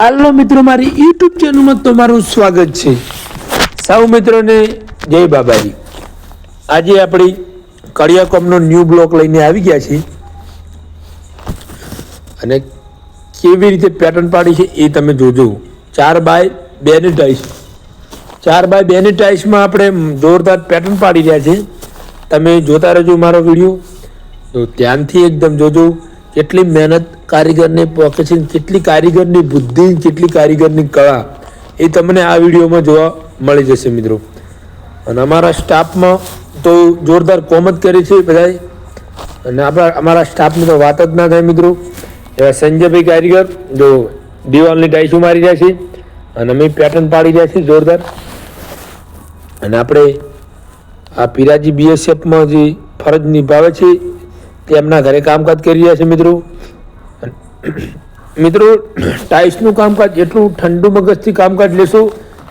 હાલો મિત્રો, મારી યુટ્યુબ ચેનલમાં તમારું સ્વાગત છે। સૌ મિત્રોને જય બાબાજી। આજે આપણી કડિયાકોમનો ન્યૂ બ્લોક લઈને આવી ગયા છીએ અને કેવી રીતે પેટર્ન પાડી છે એ તમે જોજો। 4x2 ની ટાઈસ 4x2 ની ટાઈસમાં આપણે જોરદાર પેટર્ન પાડી રહ્યા છે। તમે જોતા રહેજો મારો વિડીયો, તો ધ્યાનથી એકદમ જોજો। કેટલી મહેનત કારીગરને પોકે છે, કેટલી કારીગરની બુદ્ધિ, કેટલી કારીગરની કળા એ તમને આ વિડીયોમાં જોવા મળી જશે મિત્રો। અને અમારા સ્ટાફમાં તો જોરદાર કોમ જ કરી છે બધાએ, અને અમારા સ્ટાફની તો વાત જ ના થાય મિત્રો। એવા સંજયભાઈ કારીગર જો દિવાલની ટાઈસો મારી રહ્યા છે અને અમે પેટર્ન પાડી રહ્યા છીએ જોરદાર। અને આપણે આ પીરાજી બીએસએફમાં જે ફરજ નિભાવે છે તેમના ઘરે કામકાજ કરી રહ્યા છે મિત્રો। મિત્રો, ટાઈલ્સનું કામકાજ એટલું ઠંડુ મગજથી કામકાજ લેશો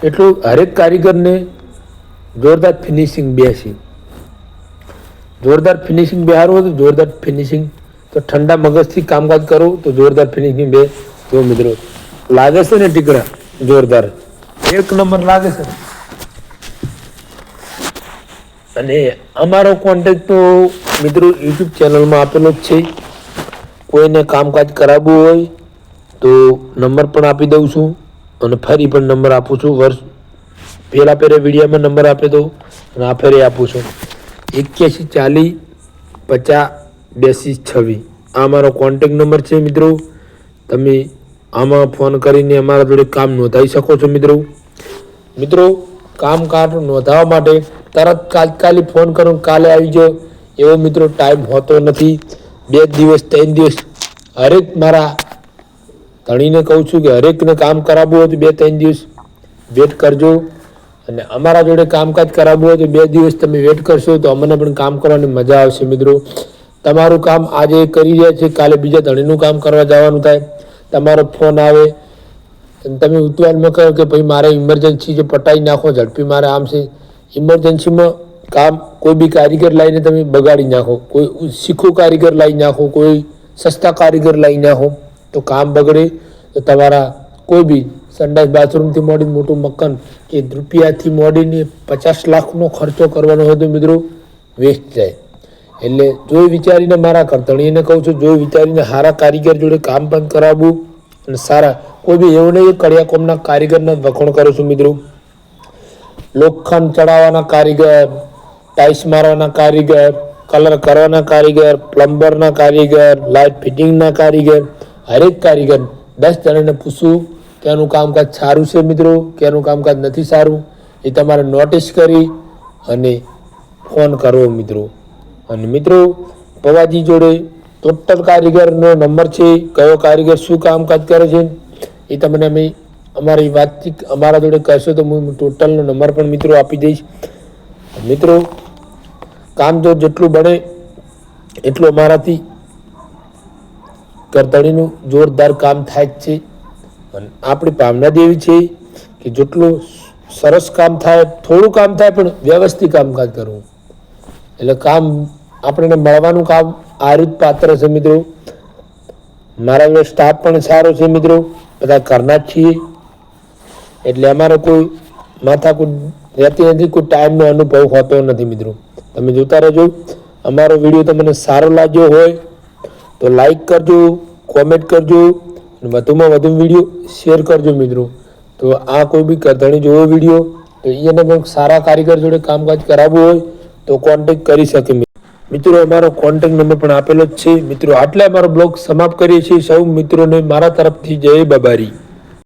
એટલું હરેક કારીગરને જોરદાર ફિનિશિંગ બેસે। જોરદાર ફિનિશિંગ બેહારવું હોય તો જોરદાર ફિનિશિંગ, તો ઠંડા મગજથી કામકાજ કરો તો જોરદાર ફિનિશિંગ બે। જો મિત્રો લાગે છે ને ટીકડા જોરદાર એક નંબર લાગે છે। અને અમારો કોન્ટેક્ટ તો મિત્રો યુટ્યુબ ચેનલમાં આપેલો જ છે। કોઈને કામકાજ કરાવવું હોય તો નંબર પણ આપી દઉં છું અને ફરી પણ નંબર આપું છું। વર્ષ પહેલાં વિડીયોમાં નંબર આપી દઉં અને આ ફેરે આપું છું। 81 40 50 82 26 આ મારો કોન્ટેક્ટ નંબર છે મિત્રો। તમે આમાં ફોન કરીને અમારા જોડે કામ નોંધાવી શકો છો મિત્રો। મિત્રો, કામકાજ નોંધાવવા માટે તરત તાત્કાલિક ફોન કરો, કાલે આવી જાઓ એવો મિત્રો ટાઈમ હોતો નથી। 2 દિવસ 3 દિવસ હરેક મારા ધણીને કહું છું કે હરેકને કામ કરાવવું હોય તો 2-3 દિવસ વેટ કરજો। અને અમારા જોડે કામકાજ કરાવવું હોય તો 2 દિવસ તમે વેટ કરશો તો અમને પણ કામ કરવાની મજા આવશે મિત્રો। તમારું કામ આજે કરી રહ્યા છે, કાલે બીજા ધણીનું કામ કરવા જવાનું થાય, તમારો ફોન આવે અને તમે ઉતાવળમાં કહો કે ભાઈ મારે ઇમરજન્સી છે, પટાઈ નાખો ઝડપી, મારે આમ છે। ઇમરજન્સીમાં કામ કોઈ બી કારીગર લાવીને તમે બગાડી નાખો, કોઈ શીખો કારીગર લાવી નાખો, કોઈ સસ્તા કારીગર લાવી નાખો તો કામ બગડે। તો તમારા કોઈ બી સંડાસ બાથરૂમથી મોડીને મોટું મકાન કે રૂપિયાથી મોડીને 50 લાખનો ખર્ચો કરવાનો હોય તો મિત્રો વેસ્ટ જાય। એટલે જોઈ વિચારીને મારા કરતણીને કહું છું, જોઈ વિચારીને સારા કારીગર જોડે કામ પણ કરાવવું અને સારા કોઈ બી એવું નહીં કડિયાકોમના કારીગરના વખોણ કરું છું મિત્રો। લોખંડ ચડાવવાના કારીગર, ટાઈસ મારવાના કારીગર, કલર કરવાના કારીગર, પ્લમ્બરના કારીગર, લાઇટ ફિટિંગના કારીગર, હરેક કારીગર 10 જણાને પૂછવું કે એનું કામકાજ સારું છે મિત્રો, કે એનું કામકાજ નથી સારું, એ તમારે નોટિસ કરી અને ફોન કરવો મિત્રો। અને મિત્રો, પવાજી જોડે ટોટલ કારીગરનો નંબર છે, કયો કારીગર શું કામકાજ કરે છે એ તમને અમે અમારી વાતચીત અમારા જોડે કરશો તો હું ટોટલનો નંબર પણ મિત્રો આપી દઈશ। મિત્રો, કામ જો જેટલું બને એટલું અમારાથી કરતણીનું જોરદાર કામ થાય જ છે। અને આપણી ભાવના દેવી છે કે જેટલું સરસ કામ થાય, થોડું કામ થાય પણ વ્યવસ્થિત કામકાજ કરવું, એટલે કામ આપણને મળવાનું કામ આ રીત પાત્ર છે મિત્રો। મારા જોડે સ્ટાફ પણ સારો છે મિત્રો, બધા ઘરના જ છીએ, એટલે અમારો કોઈ માથાકૂટ રહેતી નથી, કોઈ ટાઈમનો અનુભવ હોતો નથી મિત્રો। તમે જોતા રહેજો। અમારો વિડીયો તમને સારો લાગ્યો હોય તો લાઈક કરજો, કોમેન્ટ કરજો અને વધુમાં વધુ વિડીયો શેર કરજો મિત્રો। તો આ કોઈ બી કરધણી જોવો વિડીયો તો એને પણ સારા કારીગર જોડે કામકાજ કરાવવું હોય તો કોન્ટેક્ટ કરી શકે મિત્રો। અમારો કોન્ટેક્ટ નંબર પણ આપેલો જ છે મિત્રો। આટલા અમારો બ્લોગ સમાપ્ત કરીએ છીએ। સૌ મિત્રોને મારા તરફથી જય બાબારી।